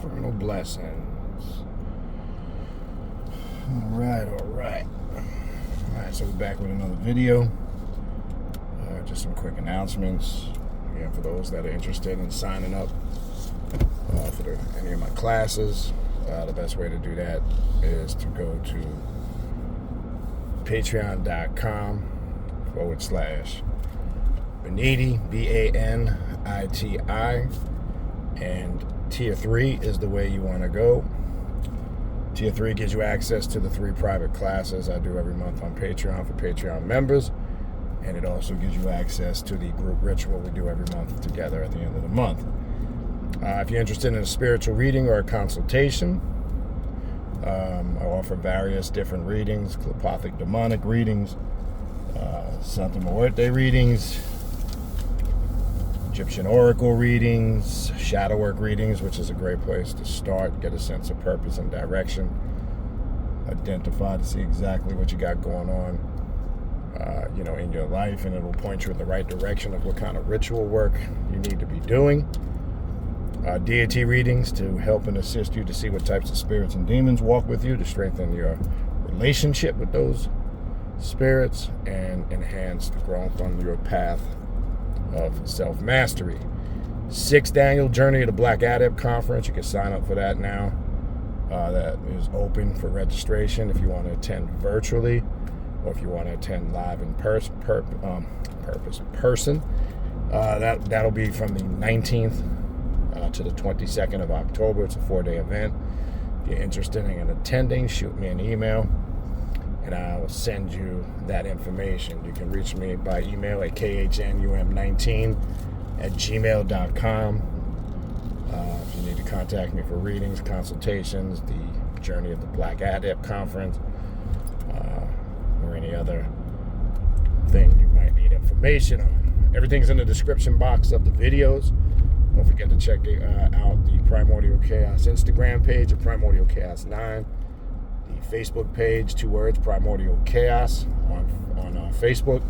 Infernal blessings. Alright. Alright, so we're back with another video. Just some quick announcements. Again, for those that are interested in signing up for any of my classes, the best way to do that is to go to patreon.com/Baniti, B-A-N-I-T-I, and Tier 3 is the way you want to go. Tier 3 gives you access to the 3 private classes I do every month on Patreon for Patreon members, and it also gives you access to the group ritual we do every month together at the end of the month. If you're interested in a spiritual reading or a consultation, I offer various different readings: telepathic demonic readings, Santa Muerte readings, Egyptian oracle readings, shadow work readings, which is a great place to start, get a sense of purpose and direction, identify to see exactly what you got going on, in your life, and it will point you in the right direction of what kind of ritual work you need to be doing. Deity readings to help and assist you to see what types of spirits and demons walk with you, to strengthen your relationship with those spirits and enhance the growth on your path of self-mastery. 6th annual Journey of the Black Adept Conference. You can sign up for that now. That is open for registration if you want to attend virtually, or if you want to attend live in person. That'll be from the 19th to the 22nd of October. It's a 4-day event. If you're interested in attending, shoot me an email and I will send you that information. You can reach me by email at khnum19@gmail.com. If you need to contact me for readings, consultations, the Journey of the Black Adept Conference, or any other thing you might need information on. Everything's in the description box of the videos. Don't forget to check out the Primordial Chaos Instagram page at Primordial Chaos 9. The Facebook page, 2 words, Primordial Chaos on Facebook.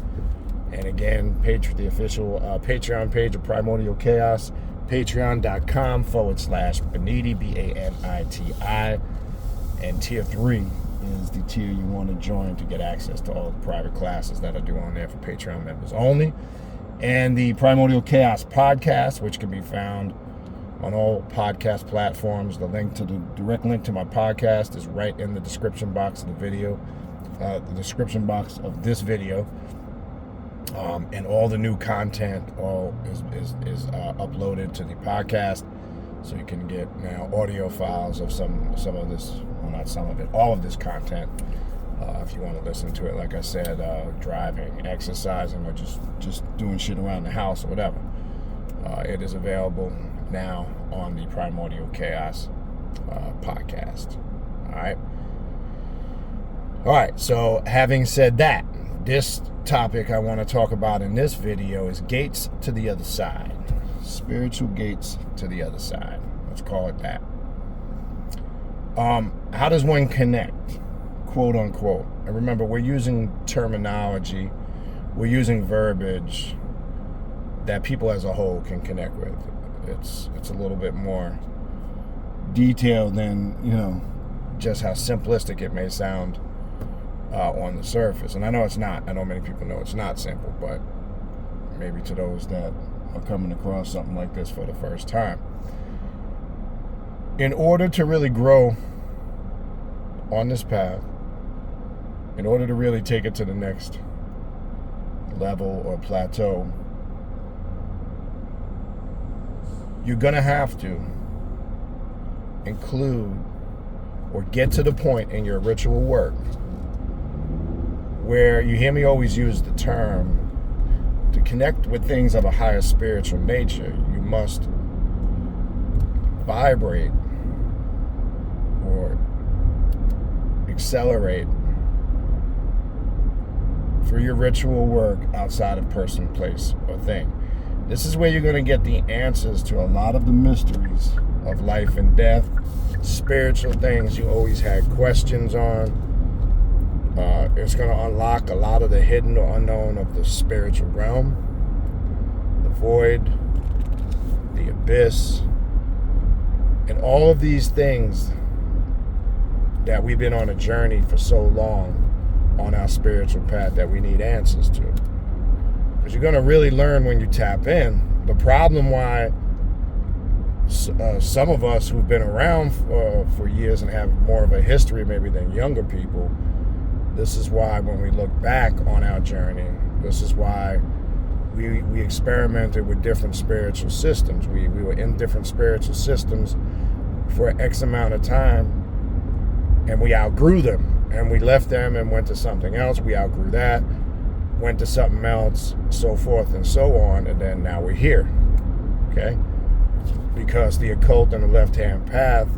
And again, the official Patreon page of Primordial Chaos, patreon.com/Baniti, B-A-N-I-T-I. And Tier 3 is the tier you want to join to get access to all the private classes that I do on there for Patreon members only. And the Primordial Chaos podcast, which can be found on all podcast platforms. The direct link to my podcast is right in the description box of the video, the description box of this video. And all the new content is uploaded to the podcast, so you can get now audio files of some of this, well, not some of it, all of this content. If you want to listen to it, like I said, driving, exercising, or just doing shit around the house or whatever, it is available now on the Primordial Chaos podcast. All right, so having said that, this topic I want to talk about in this video is gates to the other side. Spiritual gates to the other side. Let's call it that. How does one connect, quote unquote? And remember, we're using terminology, we're using verbiage that people as a whole can connect with. It's a little bit more detailed than, just how simplistic it may sound on the surface. And I know it's not. I know many people know it's not simple, but maybe to those that are coming across something like this for the first time. In order to really grow on this path, in order to really take it to the next level or plateau, you're going to have to include or get to the point in your ritual work where, you hear me always use the term, to connect with things of a higher spiritual nature, you must vibrate or accelerate through your ritual work outside of person, place, or thing. This is where you're going to get the answers to a lot of the mysteries of life and death, spiritual things you always had questions on. It's going to unlock a lot of the hidden or unknown of the spiritual realm, the void, the abyss, And all of these things that we've been on a journey for so long on our spiritual path that we need answers to. Because you're going to really learn when you tap in. The problem why some of us who've been around for years and have more of a history maybe than younger people, this is why when we look back on our journey, this is why we experimented with different spiritual systems. We were in different spiritual systems for X amount of time, and we outgrew them, and we left them and went to something else. We outgrew that, went to something else, so forth and so on, and then now we're here, okay? Because the occult and the left-hand path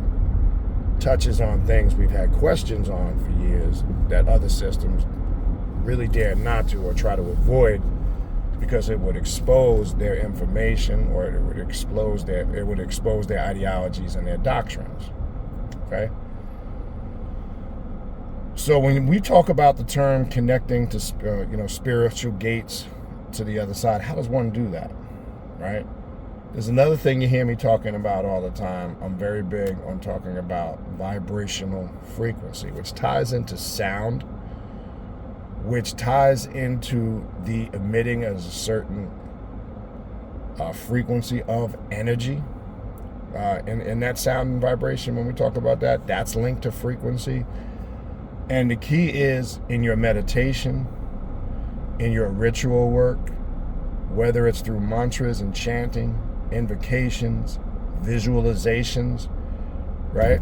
touches on things we've had questions on for years that other systems really dare not to or try to avoid, because it would expose their information, or it would expose their ideologies and their doctrines. Okay? So when we talk about the term connecting to spiritual gates to the other side, how does one do that? Right? There's another thing you hear me talking about all the time. I'm very big on talking about vibrational frequency, which ties into sound, which ties into the emitting as a certain frequency of energy. And that sound and vibration, when we talk about that, that's linked to frequency. And the key is in your meditation, in your ritual work, whether it's through mantras and chanting, invocations, visualizations, right?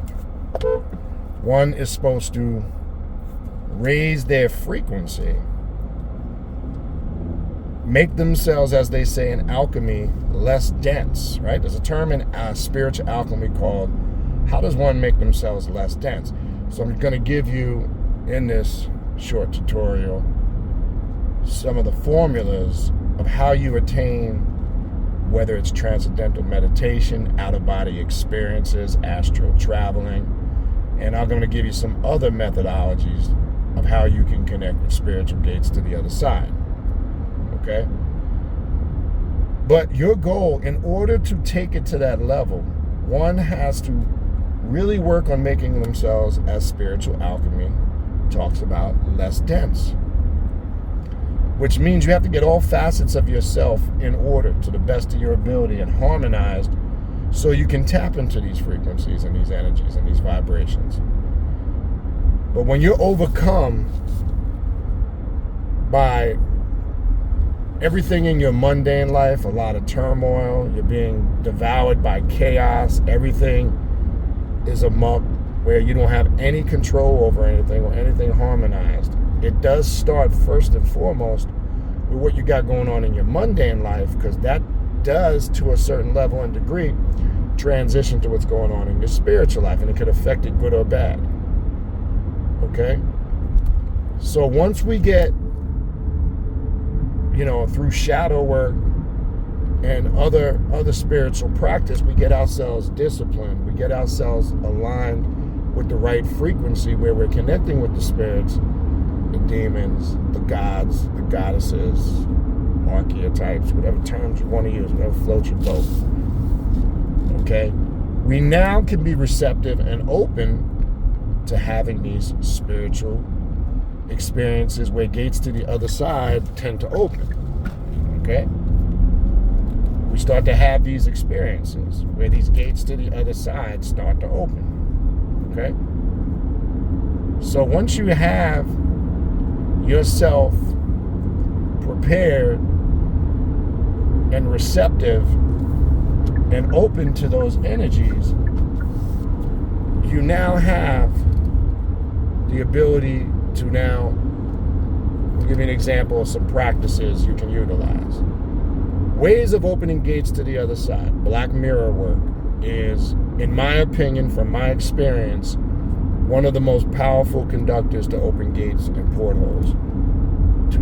One is supposed to raise their frequency, make themselves, as they say in alchemy, less dense, right? There's a term in spiritual alchemy called, how does one make themselves less dense? So I'm going to give you, in this short tutorial, some of the formulas of how you attain, whether it's transcendental meditation, out-of-body experiences, astral traveling, and I'm going to give you some other methodologies of how you can connect with spiritual gates to the other side. Okay? But your goal, in order to take it to that level, one has to really work on making themselves, as spiritual alchemy talks about, less dense. Which means you have to get all facets of yourself in order to the best of your ability and harmonized, so you can tap into these frequencies and these energies and these vibrations. But when you're overcome by everything in your mundane life, a lot of turmoil, you're being devoured by chaos, everything is amok, where you don't have any control over anything or anything harmonized. It does start first and foremost with what you got going on in your mundane life, because that does, to a certain level and degree, transition to what's going on in your spiritual life, and it could affect it good or bad. Okay? So once we get, through shadow work and other spiritual practice, we get ourselves disciplined, we get ourselves aligned with the right frequency, where we're connecting with the spirits, the demons, the gods, the goddesses, archetypes, whatever terms you want to use, whatever floats your boat. Okay? We now can be receptive and open to having these spiritual experiences where gates to the other side tend to open. Okay? We start to have these experiences where these gates to the other side start to open. Okay? So once you have yourself prepared and receptive and open to those energies, you now have the ability to now, I'll give you an example of some practices you can utilize. Ways of opening gates to the other side. Black mirror work is, in my opinion, from my experience, one of the most powerful conductors to open gates and portholes to,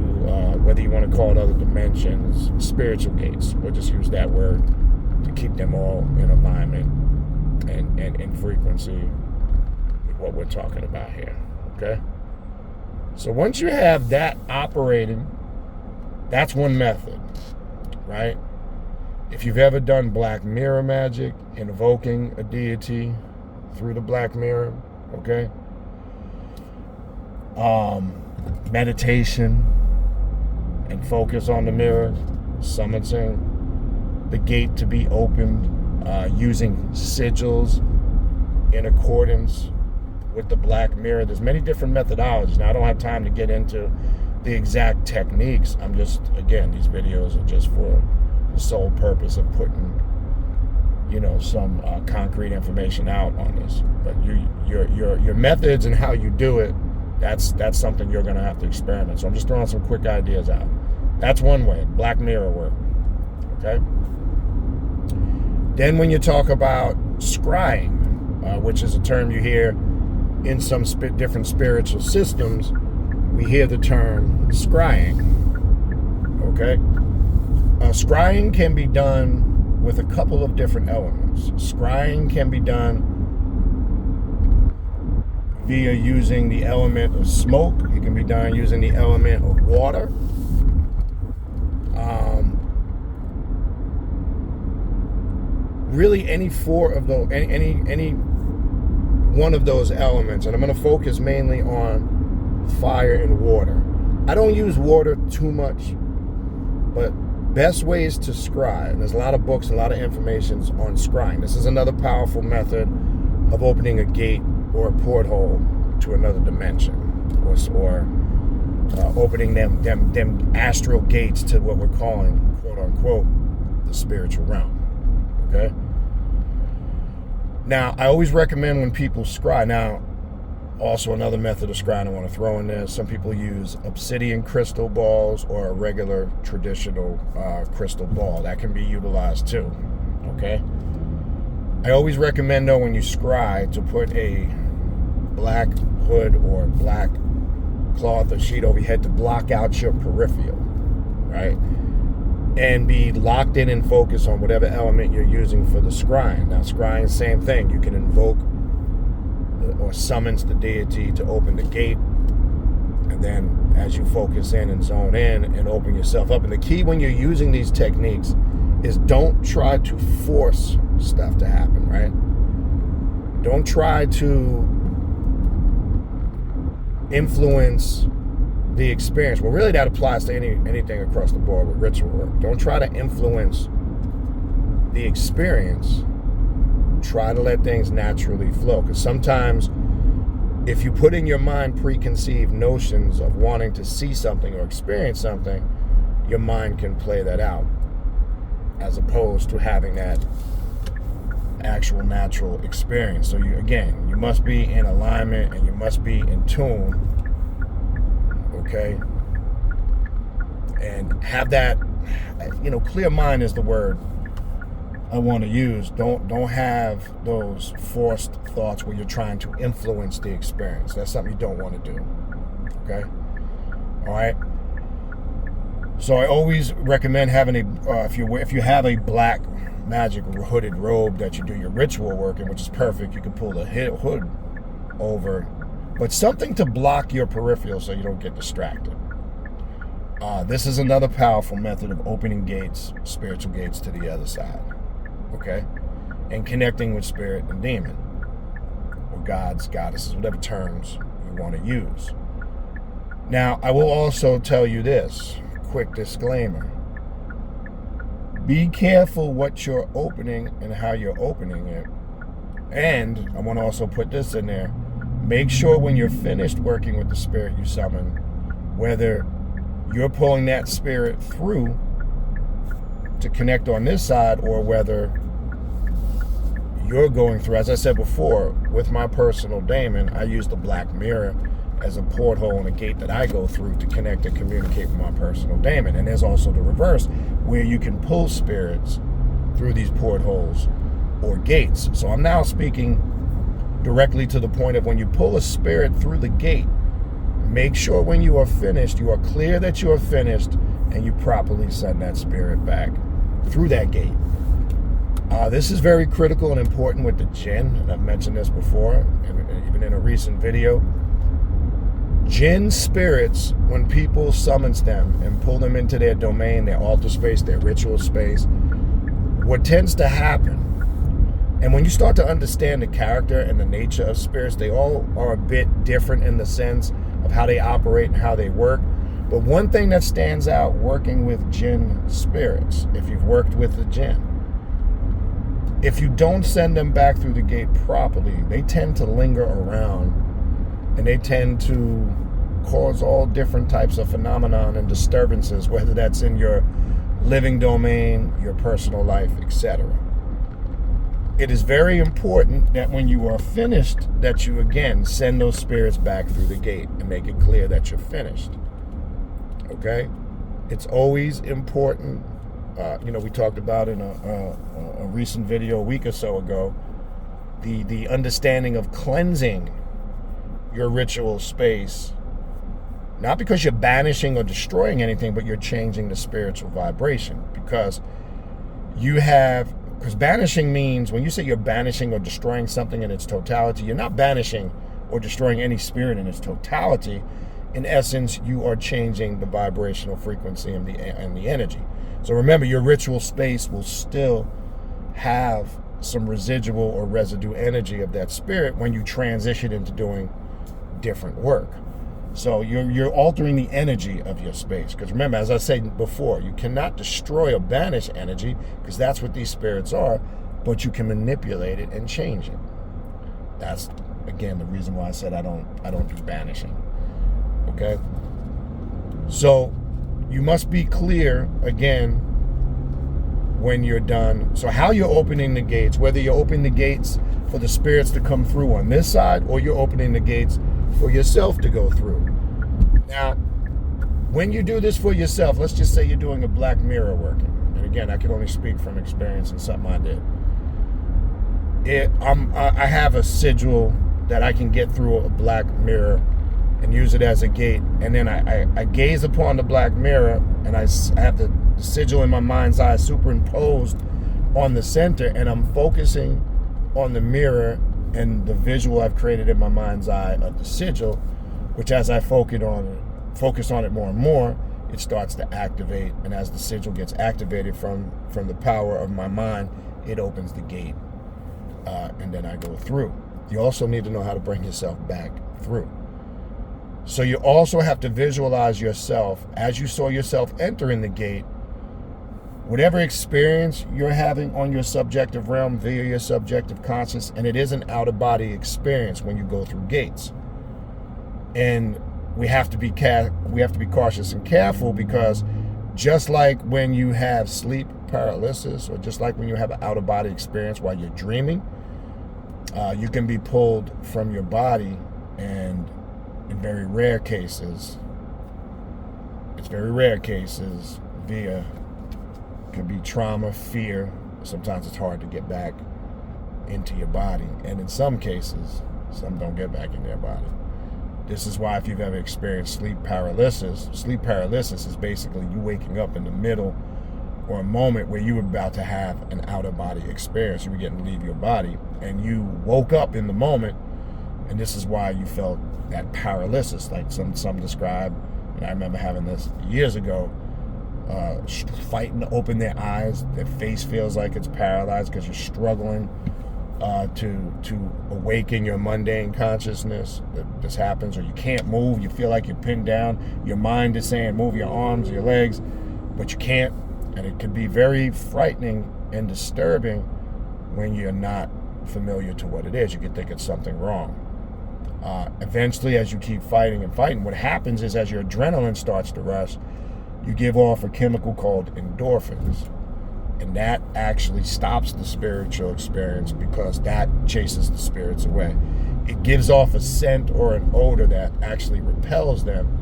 whether you want to call it other dimensions, spiritual gates. We'll just use that word to keep them all in alignment and in frequency with what we're talking about here. Okay? So once you have that operating, that's one method, right? If you've ever done black mirror magic, invoking a deity through the black mirror, okay? Meditation and focus on the mirror, summoning the gate to be opened, using sigils in accordance with the black mirror. There's many different methodologies. Now, I don't have time to get into the exact techniques. I'm just, again, these videos are just for the sole purpose of putting, some concrete information out on this. But your methods and how you do it, that's something you're going to have to experiment. So I'm just throwing some quick ideas out. That's one way, black mirror work. Okay. Then when you talk about scrying, which is a term you hear in some different spiritual systems, we hear the term scrying. Okay. Scrying can be done with a couple of different elements. Scrying can be done via using the element of smoke. It can be done using the element of water. Really, any four of those, any one of those elements, and I'm going to focus mainly on fire and water. I don't use water too much, but best ways to scry, and there's a lot of books, a lot of information on scrying. This is another powerful method of opening a gate or a porthole to another dimension, or opening them astral gates to what we're calling, quote unquote, the spiritual realm. Okay. Now, I always recommend when people scry. Now, also another method of scrying I want to throw in there. Some people use obsidian crystal balls or a regular traditional crystal ball. That can be utilized too. Okay. I always recommend, though, when you scry, to put a black hood or black cloth or sheet over your head to block out your peripheral, right? And be locked in and focused on whatever element you're using for the scrying. Now, scrying, same thing. You can invoke or summons the deity to open the gate. And then as you focus in and zone in and open yourself up. And the key when you're using these techniques is don't try to force stuff to happen, right? Don't try to influence the experience. Well, really that applies to anything across the board with ritual work. Don't try to influence the experience. Try to let things naturally flow. Because sometimes if you put in your mind preconceived notions of wanting to see something or experience something, your mind can play that out, as opposed to having that actual natural experience. So you must be in alignment and you must be in tune. Okay, and have that, clear mind is the word I want to use. Don't have those forced thoughts where you're trying to influence the experience. That's something you don't want to do. Okay, all right. So I always recommend having if you have a black magic hooded robe that you do your ritual work in, which is perfect. You can pull the hood over. But something to block your peripheral so you don't get distracted. This is another powerful method of opening gates, spiritual gates to the other side. Okay? And connecting with spirit and demon. Or gods, goddesses, whatever terms you want to use. Now, I will also tell you this, quick disclaimer. Be careful what you're opening and how you're opening it. And I want to also put this in there. Make sure when you're finished working with the spirit you summon, whether you're pulling that spirit through to connect on this side or whether you're going through, as I said before, with my personal daemon, I use the black mirror as a porthole and a gate that I go through to connect and communicate with my personal daemon. And there's also the reverse, where you can pull spirits through these portholes or gates. So I'm now speaking directly to the point of when you pull a spirit through the gate, make sure when you are finished, you are clear that you are finished, and you properly send that spirit back through that gate. This is very critical and important with the jinn, and I've mentioned this before, even in a recent video. Jinn spirits, when people summons them and pull them into their domain, their altar space, their ritual space, what tends to happen, and when you start to understand the character and the nature of spirits, they all are a bit different in the sense of how they operate and how they work. But one thing that stands out working with jinn spirits, if you've worked with the jinn, if you don't send them back through the gate properly, they tend to linger around, and they tend to cause all different types of phenomenon and disturbances, whether that's in your living domain, your personal life, etc. It is very important that when you are finished, that you again send those spirits back through the gate and make it clear that you're finished. Okay? It's always important. We talked about in a recent video a week or so ago, the understanding of cleansing your ritual space, not because you're banishing or destroying anything, but you're changing the spiritual vibration. Because banishing means, when you say you're banishing or destroying something in its totality, you're not banishing or destroying any spirit in its totality. In essence, you are changing the vibrational frequency and the energy. So remember, your ritual space will still have some residual or residue energy of that spirit when you transition into doing different work. So you're altering the energy of your space. Because remember, as I said before, you cannot destroy or banish energy, because that's what these spirits are, but you can manipulate it and change it. That's, again, the reason why I said I don't do banishing. Okay? So you must be clear, again, when you're done. So how you're opening the gates, whether you're opening the gates for the spirits to come through on this side, or you're opening the gates for yourself to go through. Now, when you do this for yourself, let's just say you're doing a black mirror working. And again, I can only speak from experience and something I did. I have a sigil that I can get through a black mirror and use it as a gate. And then I gaze upon the black mirror, and I have the sigil in my mind's eye superimposed on the center, and I'm focusing on the mirror and the visual I've created in my mind's eye of the sigil, which as I focus on it more and more, it starts to activate. And as the sigil gets activated from the power of my mind, it opens the gate, and then I go through. You also need to know how to bring yourself back through. So you also have to visualize yourself as you saw yourself entering the gate. Whatever experience you're having on your subjective realm via your subjective conscious, and it is an out-of-body experience when you go through gates. And we have to be cautious and careful, because just like when you have sleep paralysis, or just like when you have an out-of-body experience while you're dreaming, you can be pulled from your body, and in very rare cases, via, could be trauma, fear. Sometimes it's hard to get back into your body. And in some cases, some don't get back in their body. This is why if you've ever experienced sleep paralysis is basically you waking up in the middle or a moment where you were about to have an out-of-body experience. You were getting to leave your body, and you woke up in the moment, and this is why you felt that paralysis, like some describe, and I remember having this years ago, fighting to open their eyes. Their face feels like it's paralyzed because you're struggling to awaken your mundane consciousness. This happens, or you can't move. You feel like you're pinned down. Your mind is saying move your arms, your legs, but you can't. And it can be very frightening and disturbing when you're not familiar to what it is. You can think it's something wrong. Eventually, as you keep fighting, what happens is as your adrenaline starts to rush, you give off a chemical called endorphins. And that actually stops the spiritual experience, because that chases the spirits away. It gives off a scent or an odor that actually repels them.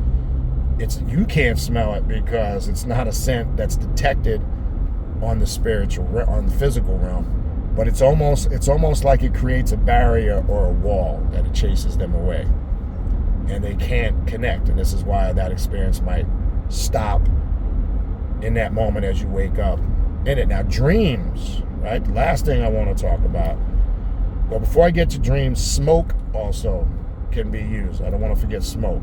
You can't smell it because it's not a scent that's detected on the physical realm. But it's almost like it creates a barrier or a wall that it chases them away. And they can't connect. And this is why that experience might stop in that moment as you wake up in it. Now, dreams, right? The last thing I want to talk about. Well, before I get to dreams, smoke also can be used. I don't want to forget smoke.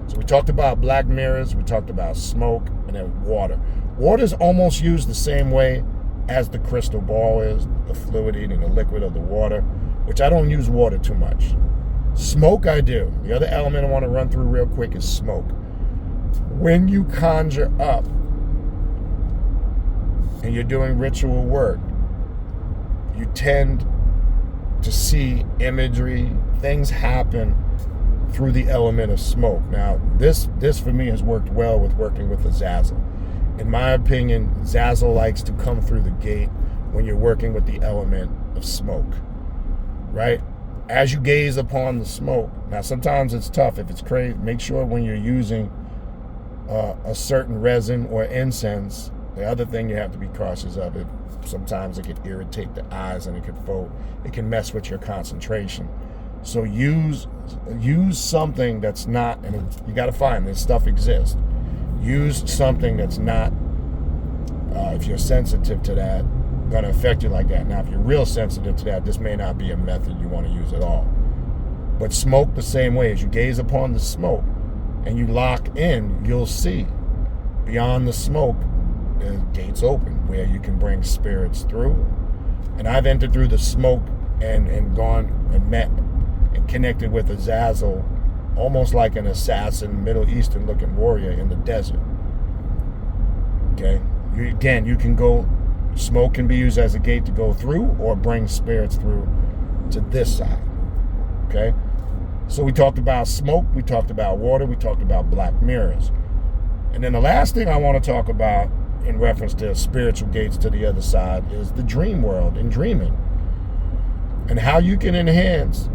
So we talked about black mirrors, we talked about smoke, and then water. Water is almost used the same way as the crystal ball is, the fluid eating the liquid of the water, which I don't use water too much. Smoke I do. The other element I want to run through real quick is smoke. When you conjure up and you're doing ritual work, you tend to see imagery, things happen through the element of smoke. Now, this for me has worked well with working with Azazel. In my opinion, Azazel likes to come through the gate when you're working with the element of smoke, right? As you gaze upon the smoke, now sometimes it's tough if it's crazy. Make sure when you're using a certain resin or incense, the other thing you have to be cautious of, it sometimes it can irritate the eyes and it can mess with your concentration. So use something that's not, and you got to find this stuff exists. Use something that's not, if you're sensitive to that, going to affect you like that. Now, if you're real sensitive to that, this may not be a method you want to use at all. But smoke the same way. As you gaze upon the smoke and you lock in, you'll see beyond the smoke, the gates open where you can bring spirits through. And I've entered through the smoke and gone and met and connected with Azazel, almost like an assassin, Middle Eastern looking warrior in the desert. Okay? You can go, smoke can be used as a gate to go through or bring spirits through to this side. Okay? So we talked about smoke, we talked about water, we talked about black mirrors. And then the last thing I want to talk about in reference to spiritual gates to the other side is the dream world and dreaming. And how you can enhance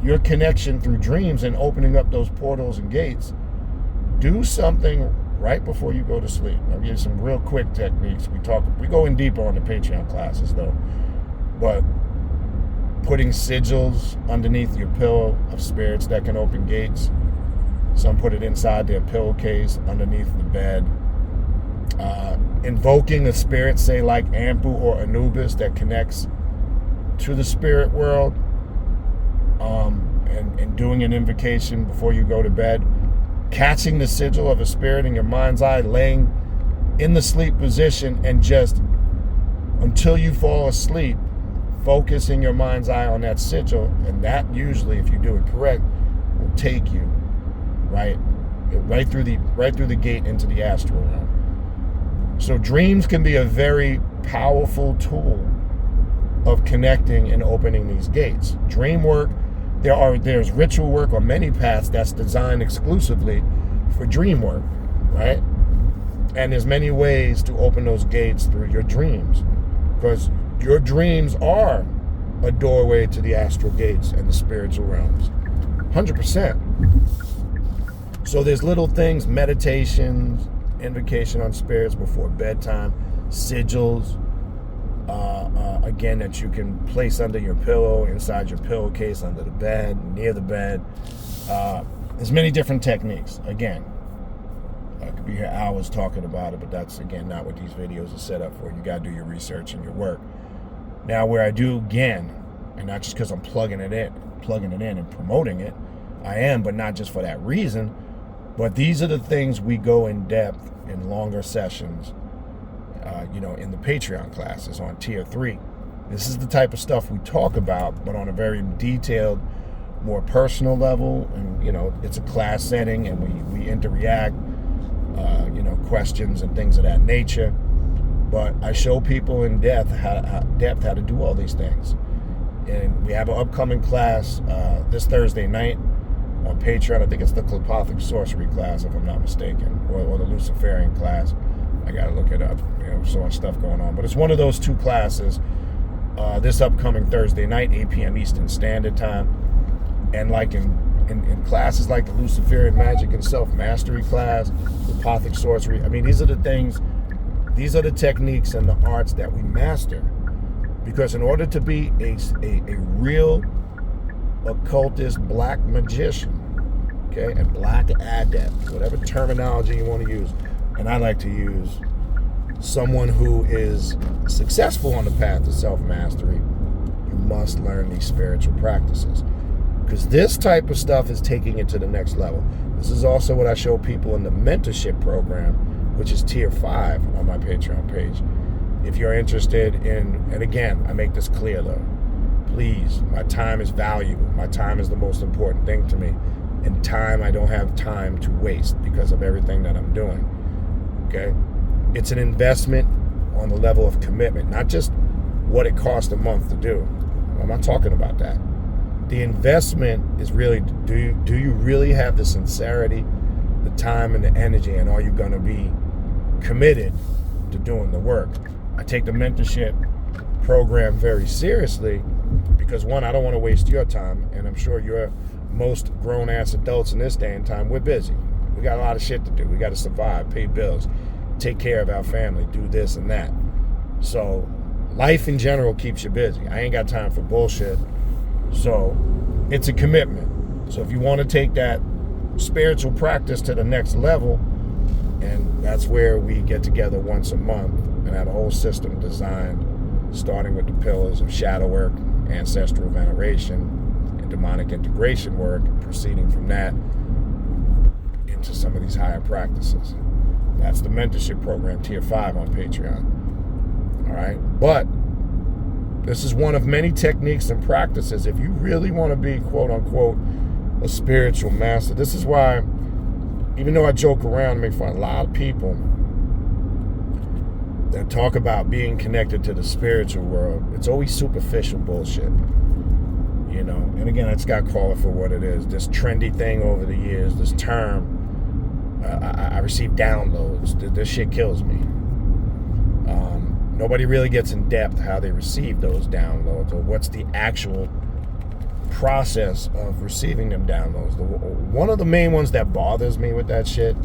your connection through dreams and opening up those portals and gates. Do something right before you go to sleep. I'll give you some real quick techniques. We go in deeper on the Patreon classes though. But putting sigils underneath your pillow of spirits that can open gates. Some put it inside their pillowcase, underneath the bed. Invoking a spirit, say like Ampu or Anubis, that connects to the spirit world. And doing an invocation before you go to bed. Catching the sigil of a spirit in your mind's eye, laying in the sleep position, and just until you fall asleep, focus in your mind's eye on that sigil, and that usually, if you do it correct, will take you right through the gate into the astral realm. So dreams can be a very powerful tool of connecting and opening these gates. Dream work, there's ritual work on many paths that's designed exclusively for dream work, right? And there's many ways to open those gates through your dreams, because your dreams are a doorway to the astral gates and the spiritual realms, 100%. So there's little things, meditations, invocation on spirits before bedtime, sigils, again, that you can place under your pillow, inside your pillowcase, under the bed, near the bed. There's many different techniques. Again, I could be here hours talking about it, but that's, again, not what these videos are set up for. You got to do your research and your work. Now, where I do, again, and not just because I'm plugging it in and promoting it, I am, but not just for that reason. But these are the things we go in depth in longer sessions, in the Patreon classes on Tier 3. This is the type of stuff we talk about, but on a very detailed, more personal level. And, it's a class setting, and we interact, questions and things of that nature. But I show people in depth how to do all these things. And we have an upcoming class this Thursday night on Patreon. I think it's the Clepothic Sorcery class, if I'm not mistaken, or the Luciferian class. I gotta look it up. So much stuff going on. But it's one of those two classes this upcoming Thursday night, 8 p.m. Eastern Standard Time. And like in classes like the Luciferian Magic and Self-Mastery class, Clepothic Sorcery, these are the things, these are the techniques and the arts that we master. Because in order to be a real occultist, black magician, okay, and black adept, whatever terminology you want to use, and I like to use someone who is successful on the path to self-mastery, you must learn these spiritual practices. Because this type of stuff is taking it to the next level. This is also what I show people in the mentorship program, which is Tier 5 on my Patreon page. if you're interested in, and again, I make this clear though, please, my time is valuable. My time is the most important thing to me. And time, I don't have time to waste because of everything that I'm doing. Okay? It's an investment on the level of commitment, not just what it costs a month to do. I'm not talking about that. The investment is really, do you really have the sincerity, the time, and the energy, and are you going to be committed to doing the work? I take the mentorship program very seriously because, one, I don't want to waste your time, and I'm sure most grown-ass adults in this day and time, we're busy. We got a lot of shit to do. We got to survive, pay bills, take care of our family, do this and that. So life in general keeps you busy. I ain't got time for bullshit. So it's a commitment. So if you want to take that spiritual practice to the next level, and that's where we get together once a month and have a whole system designed, starting with the pillars of shadow work, ancestral veneration, and demonic integration work, proceeding from that into some of these higher practices. That's the mentorship program, Tier 5 on Patreon. All right? But this is one of many techniques and practices. If you really want to be, quote unquote, a spiritual master, this is why, even though I joke around and make fun, a lot of people that talk about being connected to the spiritual world, it's always superficial bullshit. You know, and again, it's got to call it for what it is. This trendy thing over the years, this term, I receive downloads. This shit kills me. Nobody really gets in depth how they receive those downloads or what's the actual process of receiving them downloads. One of the main ones that bothers me with that shit,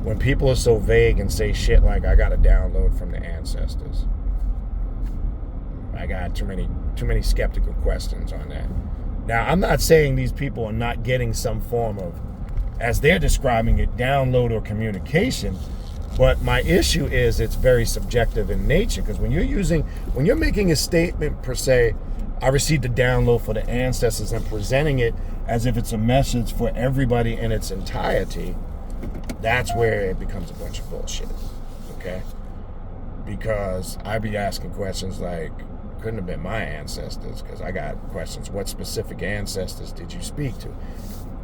when people are so vague and say shit like, I got a download from the ancestors. I got too many skeptical questions on that. Now, I'm not saying these people are not getting some form of, as they're describing it, download or communication, but my issue is it's very subjective in nature, because when you're making a statement per se, I received a download for the ancestors, and presenting it as if it's a message for everybody in its entirety, that's where it becomes a bunch of bullshit, okay? Because I be asking questions like, couldn't have been my ancestors, because I got questions, what specific ancestors did you speak to?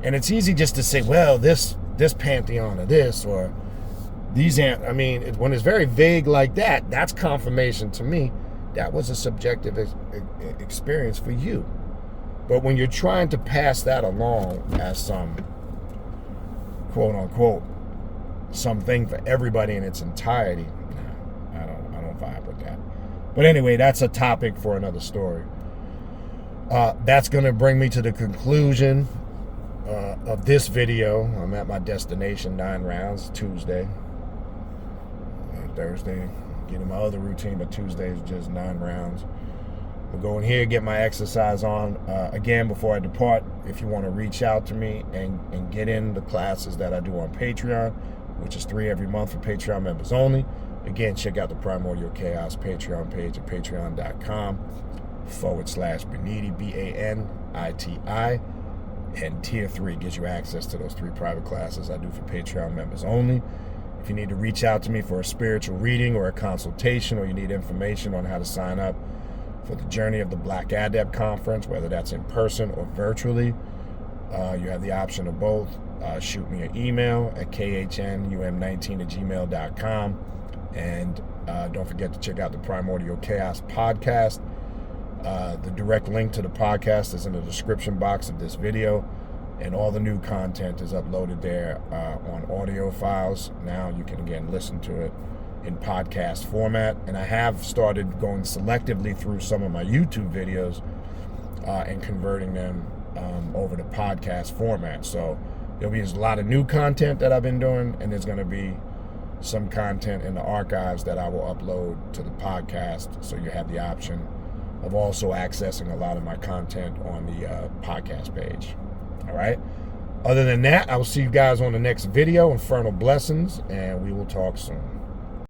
And it's easy just to say, well, this pantheon or this, or these, when it's very vague like that, that's confirmation to me that was a subjective experience for you. But when you're trying to pass that along as some, quote unquote, something for everybody in its entirety, nah, I don't vibe with that. But anyway, that's a topic for another story. That's going to bring me to the conclusion of this video. I'm at my destination, 9 rounds, Tuesday. Thursday, getting my other routine, but Tuesday is just 9 rounds. I'll go in here, get my exercise on. Again, before I depart, if you want to reach out to me and get in the classes that I do on Patreon, which is 3 every month for Patreon members only. Again, check out the Primordial Chaos Patreon page at patreon.com/Baniti, Baniti. And Tier 3 gives you access to those 3 private classes I do for Patreon members only. If you need to reach out to me for a spiritual reading or a consultation, or you need information on how to sign up for the Journey of the Black Adept Conference, whether that's in person or virtually, you have the option of both. Shoot me an email at khnum19@gmail.com. And don't forget to check out the Primordial Chaos podcast. The direct link to the podcast is in the description box of this video. And all the new content is uploaded there on audio files. Now you can, again, listen to it in podcast format. And I have started going selectively through some of my YouTube videos and converting them over to podcast format. So there'll be a lot of new content that I've been doing, and there's going to be some content in the archives that I will upload to the podcast. So you have the option of also accessing a lot of my content on the podcast page. All right. Other than that, I will see you guys on the next video. Infernal blessings, and we will talk soon.